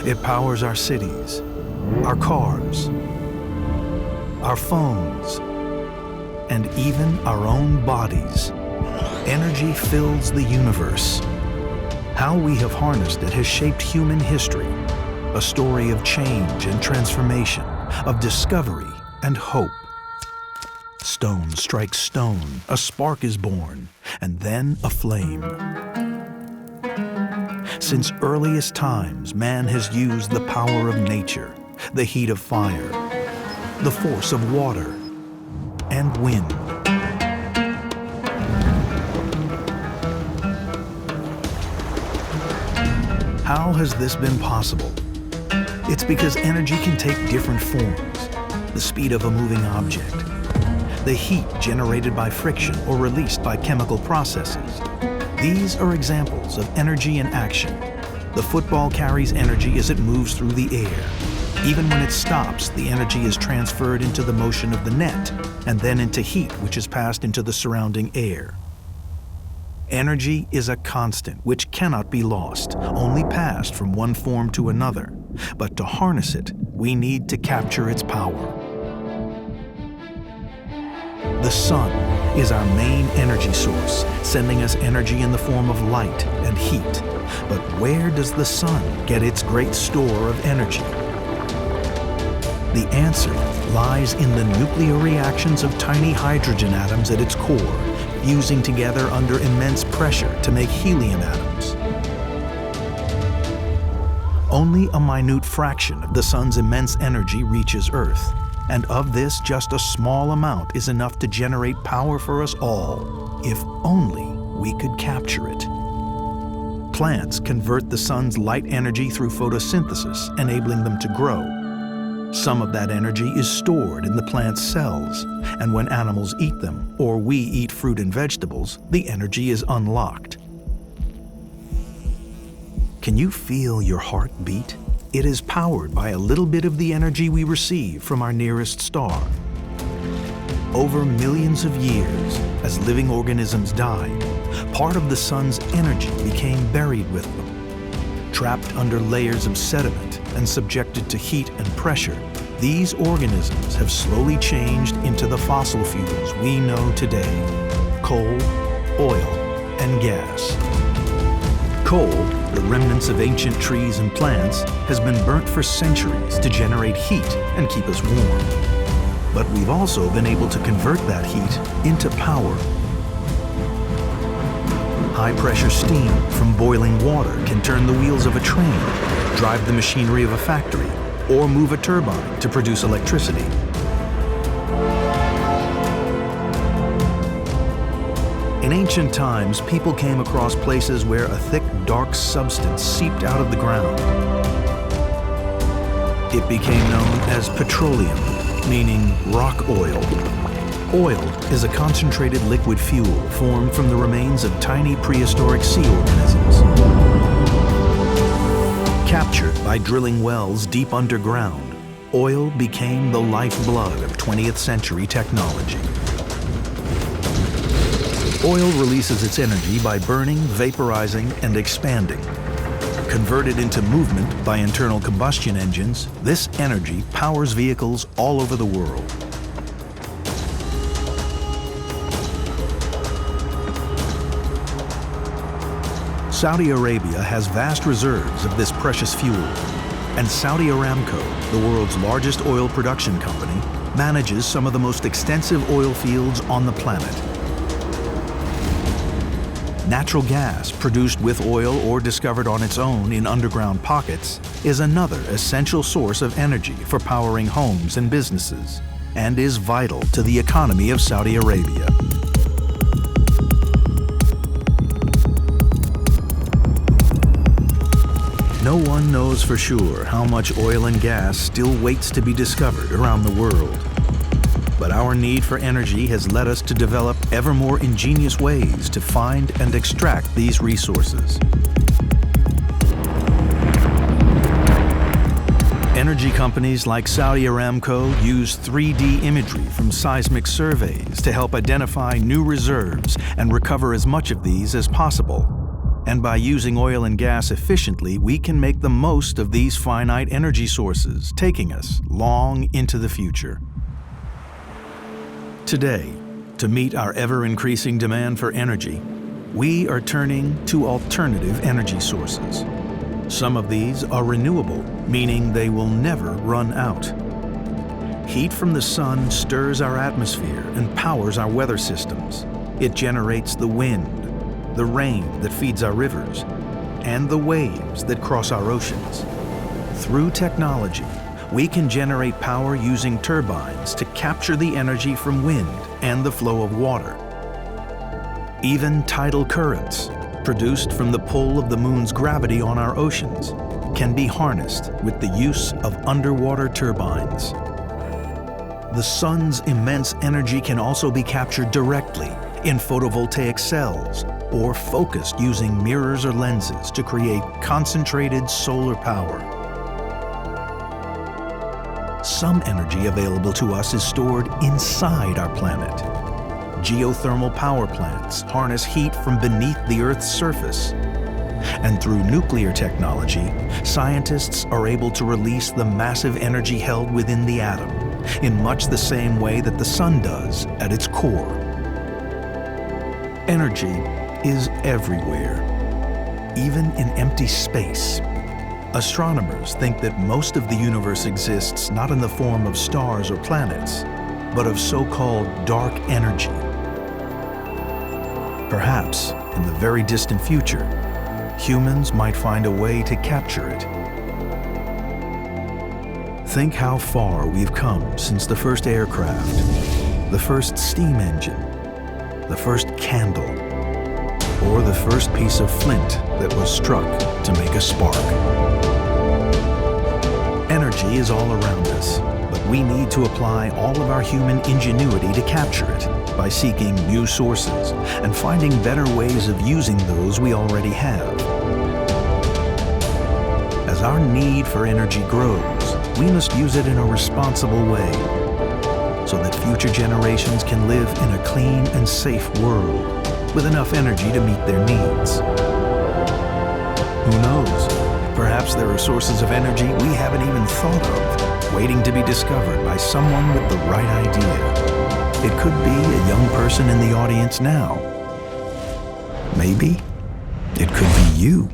It powers our cities, our cars, our phones, and even our own bodies. Energy fills the universe. How we have harnessed it has shaped human history, a story of change and transformation, of discovery and hope. Stone strikes stone, a spark is born, and then a flame. Since earliest times, man has used the power of nature, the heat of fire, the force of water, and wind. How has this been possible? It's because energy can take different forms. The speed of a moving object, the heat generated by friction or released by chemical processes. These are examples of energy in action. The football carries energy as it moves through the air. Even when it stops, the energy is transferred into the motion of the net and then into heat, which is passed into the surrounding air. Energy is a constant which cannot be lost, only passed from one form to another. But to harness it, we need to capture its power. The sun is our main energy source, sending us energy in the form of light and heat. But where does the sun get its great store of energy? The answer lies in the nuclear reactions of tiny hydrogen atoms at its core, fusing together under immense pressure to make helium atoms. Only a minute fraction of the sun's immense energy reaches Earth. And of this, just a small amount is enough to generate power for us all, if only we could capture it. Plants convert the sun's light energy through photosynthesis, enabling them to grow. Some of that energy is stored in the plant's cells, and when animals eat them, or we eat fruit and vegetables, the energy is unlocked. Can you feel your heart beat? It is powered by a little bit of the energy we receive from our nearest star. Over millions of years, as living organisms died, part of the sun's energy became buried with them. Trapped under layers of sediment and subjected to heat and pressure, these organisms have slowly changed into the fossil fuels we know today: coal, oil, and gas. Coal, the remnants of ancient trees and plants, has been burnt for centuries to generate heat and keep us warm. But we've also been able to convert that heat into power. High-pressure steam from boiling water can turn the wheels of a train, drive the machinery of a factory, or move a turbine to produce electricity. In ancient times, people came across places where a thick, dark substance seeped out of the ground. It became known as petroleum, meaning rock oil. Oil is a concentrated liquid fuel formed from the remains of tiny prehistoric sea organisms. Captured by drilling wells deep underground, oil became the lifeblood of 20th century technology. Oil releases its energy by burning, vaporizing, and expanding. Converted into movement by internal combustion engines, this energy powers vehicles all over the world. Saudi Arabia has vast reserves of this precious fuel, and Saudi Aramco, the world's largest oil production company, manages some of the most extensive oil fields on the planet. Natural gas produced with oil or discovered on its own in underground pockets is another essential source of energy for powering homes and businesses, and is vital to the economy of Saudi Arabia. No one knows for sure how much oil and gas still waits to be discovered around the world. But our need for energy has led us to develop ever more ingenious ways to find and extract these resources. Energy companies like Saudi Aramco use 3D imagery from seismic surveys to help identify new reserves and recover as much of these as possible. And by using oil and gas efficiently, we can make the most of these finite energy sources, taking us long into the future. Today, to meet our ever-increasing demand for energy, we are turning to alternative energy sources. Some of these are renewable, meaning they will never run out. Heat from the sun stirs our atmosphere and powers our weather systems. It generates the wind, the rain that feeds our rivers, and the waves that cross our oceans. Through technology, we can generate power using turbines to capture the energy from wind and the flow of water. Even tidal currents, produced from the pull of the moon's gravity on our oceans, can be harnessed with the use of underwater turbines. The sun's immense energy can also be captured directly in photovoltaic cells or focused using mirrors or lenses to create concentrated solar power. Some energy available to us is stored inside our planet. Geothermal power plants harness heat from beneath the Earth's surface. And through nuclear technology, scientists are able to release the massive energy held within the atom in much the same way that the sun does at its core. Energy is everywhere, even in empty space. Astronomers think that most of the universe exists not in the form of stars or planets, but of so-called dark energy. Perhaps, in the very distant future, humans might find a way to capture it. Think how far we've come since the first aircraft, the first steam engine, the first candle, or the first piece of flint that was struck to make a spark. Energy is all around us, but we need to apply all of our human ingenuity to capture it by seeking new sources and finding better ways of using those we already have. As our need for energy grows, we must use it in a responsible way so that future generations can live in a clean and safe world with enough energy to meet their needs. Who knows? Perhaps there are sources of energy we haven't even thought of, waiting to be discovered by someone with the right idea. It could be a young person in the audience now. Maybe it could be you.